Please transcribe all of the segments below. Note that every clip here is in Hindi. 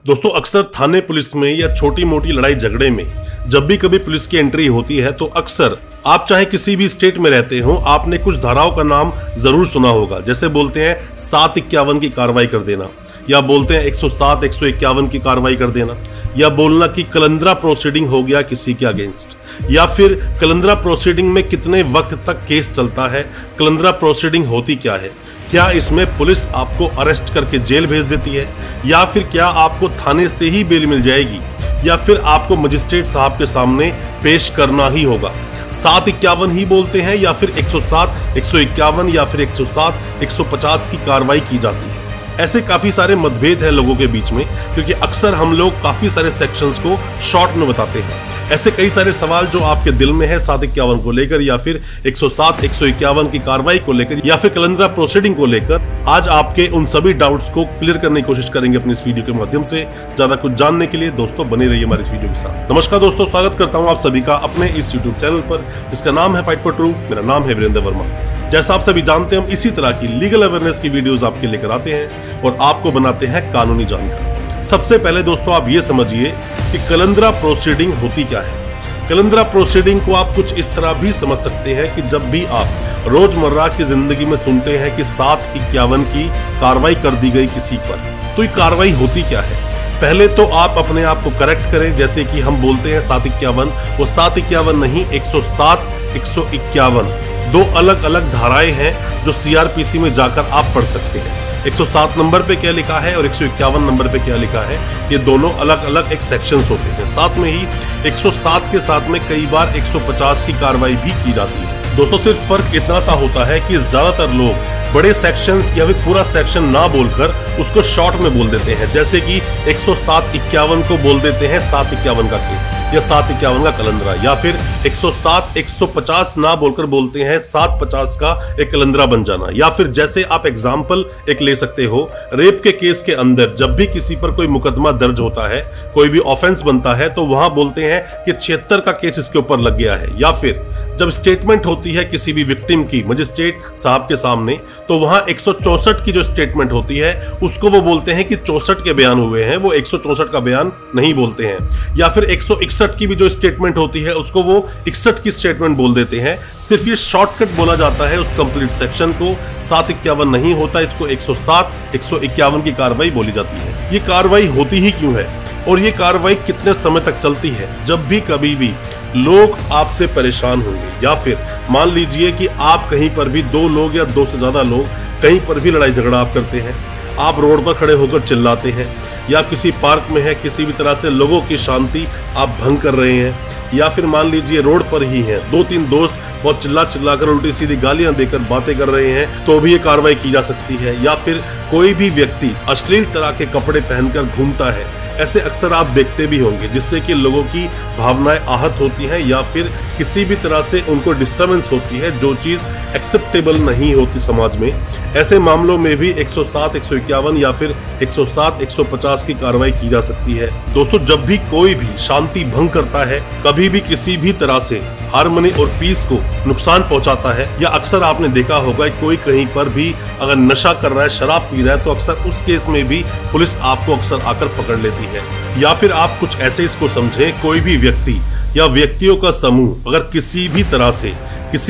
दोस्तों अक्सर थाने पुलिस में या छोटी मोटी लड़ाई झगड़े में जब भी कभी पुलिस की एंट्री होती है तो अक्सर आप चाहे किसी भी स्टेट में रहते हो, आपने कुछ धाराओं का नाम जरूर सुना होगा। जैसे बोलते हैं 751 की कार्रवाई कर देना, या बोलते हैं 107 151 की कार्रवाई कर देना, या बोलना कि कलंदरा प्रोसीडिंग हो गया किसी के अगेंस्ट, या फिर कलंदरा प्रोसीडिंग में कितने वक्त तक केस चलता है, कलंदरा प्रोसीडिंग होती क्या है, क्या इसमें पुलिस आपको अरेस्ट करके जेल भेज देती है, या फिर क्या आपको थाने से ही बेल मिल जाएगी, या फिर आपको मजिस्ट्रेट साहब के सामने पेश करना ही होगा। 751 ही बोलते हैं या फिर 107 151 या फिर 107 150 की कार्रवाई की जाती है। ऐसे काफी सारे मतभेद हैं लोगों के बीच में, क्योंकि अक्सर हम लोग काफी सारे सेक्शंस को शॉर्ट में बताते हैं। ऐसे कई सारे सवाल जो आपके दिल में है 751 को लेकर, या फिर 107 151 की कार्रवाई को लेकर, या फिर कलंदरा प्रोसीडिंग को लेकर, आज आपके उन सभी डाउट्स को क्लियर करने की कोशिश करेंगे अपनी इस वीडियो के माध्यम से। ज्यादा कुछ जानने के लिए दोस्तों बने रहिए हमारे इस वीडियो के साथ। नमस्कार दोस्तों, स्वागत करता हूं आप सभी का अपने इस यूट्यूब चैनल पर जिसका नाम है फाइट फॉर ट्रूथ। मेरा नाम है वीरेंद्र वर्मा। जैसा आप सभी जानते हैं, हम इसी तरह की लीगल अवेयरनेस की वीडियोस आपके लेकर आते हैं और आपको बनाते हैं कानूनी जानकार। सबसे पहले दोस्तों आप ये समझिए कि कलंदरा प्रोसीडिंग होती क्या है। कलंदरा प्रोसीडिंग को आप कुछ इस तरह भी समझ सकते हैं कि जब भी आप रोजमर्रा की जिंदगी में सुनते हैं कि 751 की कार्रवाई कर दी गई किसी पर, तो ये कार्रवाई होती क्या है। पहले तो आप अपने आप को करेक्ट करें। जैसे कि हम बोलते हैं 751, वो 751 नहीं, 107 151 दो अलग अलग धाराएं हैं जो सीआरपीसी में जाकर आप पढ़ सकते हैं। 107 नंबर पे क्या लिखा है और 151 नंबर पे क्या लिखा है, ये दोनों अलग अलग एक सेक्शंस होते हैं। साथ में ही 107 के साथ में कई बार 150 की कार्रवाई भी की जाती है। दोस्तों सिर्फ फर्क इतना सा होता है कि ज्यादातर लोग बड़े सेक्शंस या फिर पूरा सेक्शन ना बोलकर उसको शॉर्ट में बोल देते हैं। जैसे कि 107 51 को बोल देते हैं 751 का केस या 751 का कलंदरा, या फिर 107 150 ना बोलकर बोलते हैं 750 का एक कलंदरा बन जाना। या फिर जैसे आप एग्जाम्पल एक ले सकते हो, रेप के केस के अंदर जब भी किसी पर कोई मुकदमा दर्ज होता है, कोई भी ऑफेंस बनता है, तो वहां बोलते हैं कि 76 का केस इसके ऊपर लग गया है। या फिर जब स्टेटमेंट होती है किसी भी विक्टिम की मजिस्ट्रेट साहब के सामने, तो वहां 164 की जो स्टेटमेंट होती है उसको वो बोलते हैं कि 64 के बयान हुए हैं, वो 164 का बयान नहीं बोलते हैं। या फिर 161 की भी जो स्टेटमेंट होती है उसको वो 61 की स्टेटमेंट बोल देते हैं। सिर्फ ये शॉर्टकट बोला जाता है उस कंप्लीट सेक्शन को। 751 नहीं होता, इसको 107 151 की कार्रवाई बोली जाती है। ये कार्रवाई होती ही क्यों है और ये कार्रवाई कितने समय तक चलती है। जब भी कभी भी लोग आपसे परेशान होंगे, या फिर मान लीजिए कि आप कहीं पर भी दो लोग या दो से ज्यादा लोग कहीं पर भी लड़ाई झगड़ा आप करते हैं, आप रोड पर खड़े होकर चिल्लाते हैं, या किसी पार्क में है, किसी भी तरह से लोगों की शांति आप भंग कर रहे हैं, या फिर मान लीजिए रोड पर ही हैं, 2-3 दोस्त बहुत चिल्ला कर उल्टी सीधी गालियां देकर बातें कर रहे हैं, तो भी ये कार्रवाई की जा सकती है। या फिर कोई भी व्यक्ति अश्लील तरह के कपड़े पहनकर घूमता है, ऐसे अक्सर आप देखते भी होंगे, जिससे कि लोगों की भावनाएं आहत होती हैं या फिर किसी भी तरह से उनको डिस्टर्बेंस होती है, जो चीज एक्सेप्टेबल नहीं होती समाज में। ऐसे मामलों में भी 107 151 या फिर 107 150 की कार्रवाई की जा सकती है। दोस्तों जब भी कोई भी शांति भंग करता है, कभी भी किसी भी तरह से हार्मनी और पीस को नुकसान पहुंचाता है, या अक्सर आपने देखा होगा कोई कहीं पर भी अगर नशा कर रहा है, शराब पी रहा है, तो अक्सर उस केस में भी पुलिस आपको अक्सर आकर पकड़ लेती है। या फिर आप कुछ ऐसे इसको समझें, कोई भी व्यक्ति या व्यक्तियों का समूह अगर किसी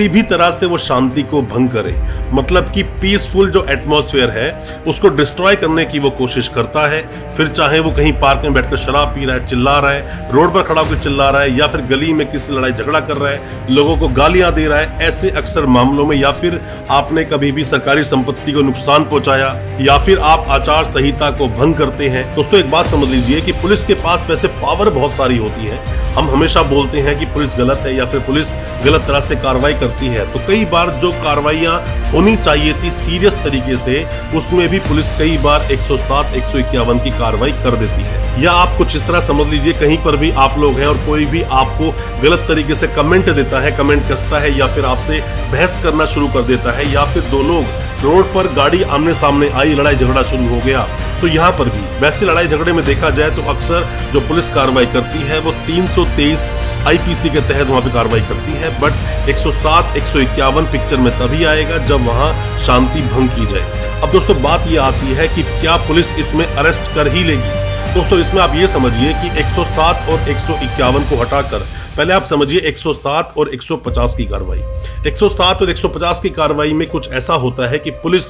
भी तरह से वो शांति को भंग करे, मतलब कि पीसफुल जो एटमॉस्फेयर है उसको डिस्ट्रॉय करने की वो कोशिश करता है, फिर चाहे वो कहीं पार्क में बैठकर शराब पी रहा है, चिल्ला रहा है, रोड पर खड़ा होकर चिल्ला रहा है, या फिर गली में किसी लड़ाई झगड़ा कर रहा है, लोगों को गालियां दे रहा है, ऐसे अक्सर मामलों में, या फिर आपने कभी भी सरकारी संपत्ति को नुकसान पहुंचाया, या फिर आप आचार संहिता को भंग करते हैं। दोस्तों एक बात समझ लीजिए कि पुलिस के पास वैसे पावर बहुत सारी होती है। हम हमेशा बोलते हैं कि पुलिस गलत है या फिर पुलिस गलत तरह से कार्रवाई करती है, तो कई बार जो कार्रवाइयां होनी चाहिए थी सीरियस तरीके से, उसमें भी पुलिस कई बार 107 151 की कार्रवाई कर देती है। या आप कुछ इस तरह समझ लीजिए, कहीं पर भी आप लोग हैं और कोई भी आपको गलत तरीके से कमेंट देता है, कमेंट कसता है, या फिर आपसे बहस करना शुरू कर देता है, या फिर दो लोग रोड पर गाड़ी आमने सामने आई, लड़ाई झगड़ा शुरू हो गया, तो यहाँ पर भी वैसे लड़ाई झगड़े में देखा जाए तो अक्सर जो पुलिस कार्रवाई करती है वो 323 आईपीसी के तहत वहां पे कार्रवाई करती है। बट 107 151 पिक्चर में तभी आएगा जब वहां शांति भंग की जाए। अब दोस्तों बात ये आती है कि क्या पुलिस इसमें अरेस्ट कर ही लेगी। दोस्तों इसमें आप ये समझिए कि 107 और 151 को हटाकर पहले आप समझिए 107 और 150 की कार्रवाई। 107 और 150 की कार्रवाई में कुछ ऐसा होता है कि पुलिस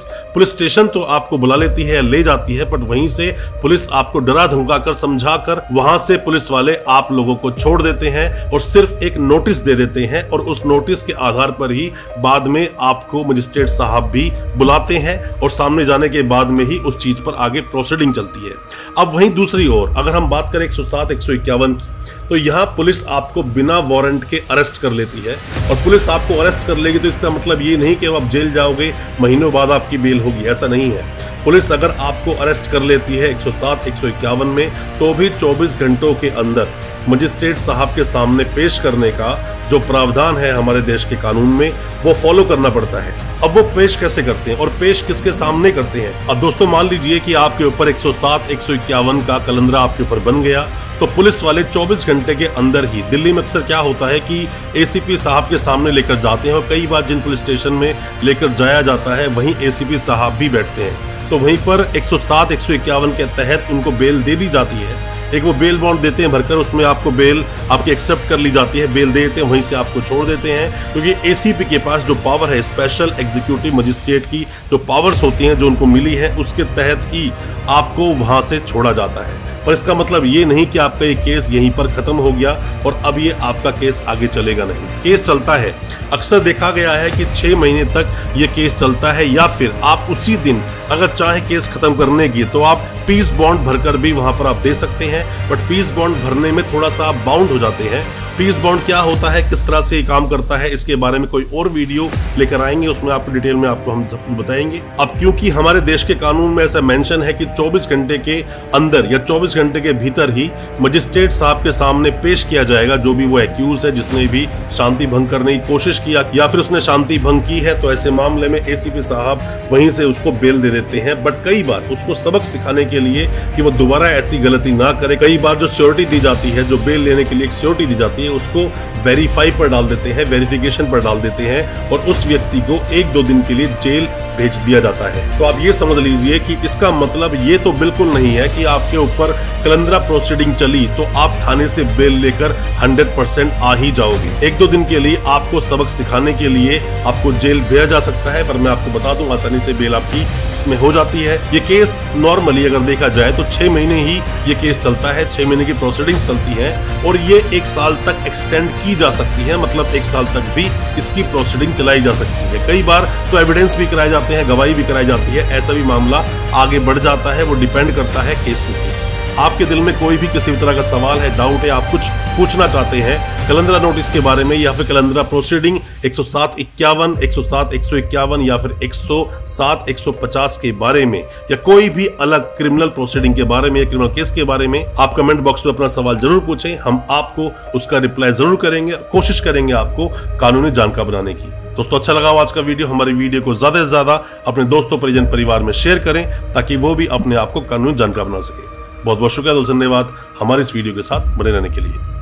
स्टेशन तो आपको बुला लेती है, ले जाती है, बट वहीं से पुलिस आपको डरा धमका कर, समझा कर, वहां से पुलिस वाले आप लोगों को छोड़ देते हैं और सिर्फ एक नोटिस दे देते हैं और उस नोटिस के आधार पर ही बाद में आपको मजिस्ट्रेट साहब भी बुलाते हैं और सामने जाने के बाद में ही उस चीज पर आगे प्रोसीडिंग चलती है। अब वहीं दूसरी ओर अगर हम बात करें 107, 151 की, तो यहाँ पुलिस आपको बिना वारंट के अरेस्ट कर लेती है और पुलिस आपको अरेस्ट कर लेगी तो इसका मतलब ये नहीं कि आप जेल जाओगे, महीनों बाद आपकी बेल होगी, ऐसा नहीं है। पुलिस अगर आपको अरेस्ट कर लेती है 107, 151 में, तो भी 24 घंटों के अंदर मजिस्ट्रेट साहब के सामने पेश करने का जो प्रावधान है हमारे देश के कानून में, वो फॉलो करना पड़ता है। अब वो पेश कैसे करते हैं और पेश किसके सामने करते हैं? अब दोस्तों मान लीजिए कि आपके ऊपर 107, 151 का कलंदरा आपके ऊपर बन गया, तो पुलिस वाले 24 घंटे के अंदर ही, दिल्ली में अक्सर क्या होता है कि एसीपी साहब के सामने लेकर जाते हैं और कई बार जिन पुलिस स्टेशन में लेकर जाया जाता है वहीं एसीपी साहब भी बैठते हैं, तो वहीं पर 107, 151 के तहत उनको बेल दे दी जाती है। एक वो बेल बॉन्ड देते हैं भरकर, उसमें आपको बेल आपकी एक्सेप्ट कर ली जाती है, बेल दे देते हैं, वहीं से आपको छोड़ देते हैं, क्योंकि एसीपी के पास जो पावर है, स्पेशल एग्जीक्यूटिव मजिस्ट्रेट की जो पावर्स होती हैं जो उनको मिली है, उसके तहत ही आपको वहां से छोड़ा जाता है। पर इसका मतलब ये नहीं कि आपका ये केस यहीं पर खत्म हो गया और अब ये आपका केस आगे चलेगा नहीं। केस चलता है, अक्सर देखा गया है कि 6 महीने तक ये केस चलता है, या फिर आप उसी दिन अगर चाहे केस खत्म करने की तो आप पीस बॉन्ड भरकर भी वहां पर आप दे सकते हैं, बट पीस बॉन्ड भरने में थोड़ा सा आप बाउंड हो जाते हैं। पीस बॉन्ड क्या होता है, किस तरह से ये काम करता है, इसके बारे में कोई और वीडियो लेकर आएंगे, उसमें आपको डिटेल में आपको हम सब बताएंगे। अब क्योंकि हमारे देश के कानून में ऐसा मेंशन है कि 24 घंटे के अंदर या 24 घंटे के भीतर ही मजिस्ट्रेट साहब के सामने पेश किया जाएगा जो भी वो एक्यूज है, जिसने भी शांति भंग करने की कोशिश किया या फिर उसने शांति भंग की है, तो ऐसे मामले में एसीपी साहब वहीं से उसको बेल दे देते हैं। बट कई बार उसको सबक सिखाने के लिए कि वो दोबारा ऐसी गलती ना करे, कई बार जो सिक्योरिटी दी जाती है, जो बेल लेने के लिए एक सिक्योरिटी दी जाती है, उसको वेरीफाई पर डाल देते हैं, वेरिफिकेशन पर डाल देते हैं और उस व्यक्ति को 1-2 दिन के लिए जेल भेज दिया जाता है। तो आप ये समझ लीजिए कि इसका मतलब ये तो बिल्कुल नहीं है कि आपके ऊपर कलंदरा प्रोसीडिंग चली तो आप थाने से बेल लेकर 100% आ ही जाओगे। 1-2 दिन के लिए आपको सबक सिखाने के लिए आपको जेल भेजा जा सकता है, पर मैं आपको बता दूं आसानी से बेल आपकी इसमें हो जाती है। ये केस नॉर्मली अगर देखा जाए तो 6 महीने ही ये केस चलता है, 6 महीने की प्रोसीडिंग्स चलती है और ये 1 साल तक एक्सटेंड की जा सकती है, मतलब 1 साल तक भी इसकी प्रोसीडिंग चलाई जा सकती है। कई बार तो एविडेंस भी कराए जाते हैं, गवाही भी कराई जाती है, ऐसा भी मामला आगे बढ़ जाता है। वो डिपेंड करता है केस टू केस। आपके दिल में कोई भी किसी भी तरह का सवाल है, डाउट है, आप कुछ पूछना चाहते हैं कलंदरा नोटिस के बारे में या फिर कलंदरा प्रोसीडिंग 107-51, 107-151 या फिर 107-150 के बारे में, या कोई भी अलग क्रिमिनल प्रोसीडिंग के बारे में, क्रिमिनल केस के बारे में, आप कमेंट बॉक्स में अपना सवाल जरूर पूछें। हम आपको उसका रिप्लाई जरूर करेंगे, कोशिश करेंगे आपको कानूनी जानकार बनाने की। दोस्तों अच्छा लगा आज का वीडियो, हमारी वीडियो को ज्यादा से ज्यादा अपने दोस्तों, परिजन, परिवार में शेयर करें ताकि वो भी अपने आप को कानूनी जानकार बना सके। बहुत बहुत शुक्रिया, धन्यवाद हमारे इस वीडियो के साथ बने रहने के लिए।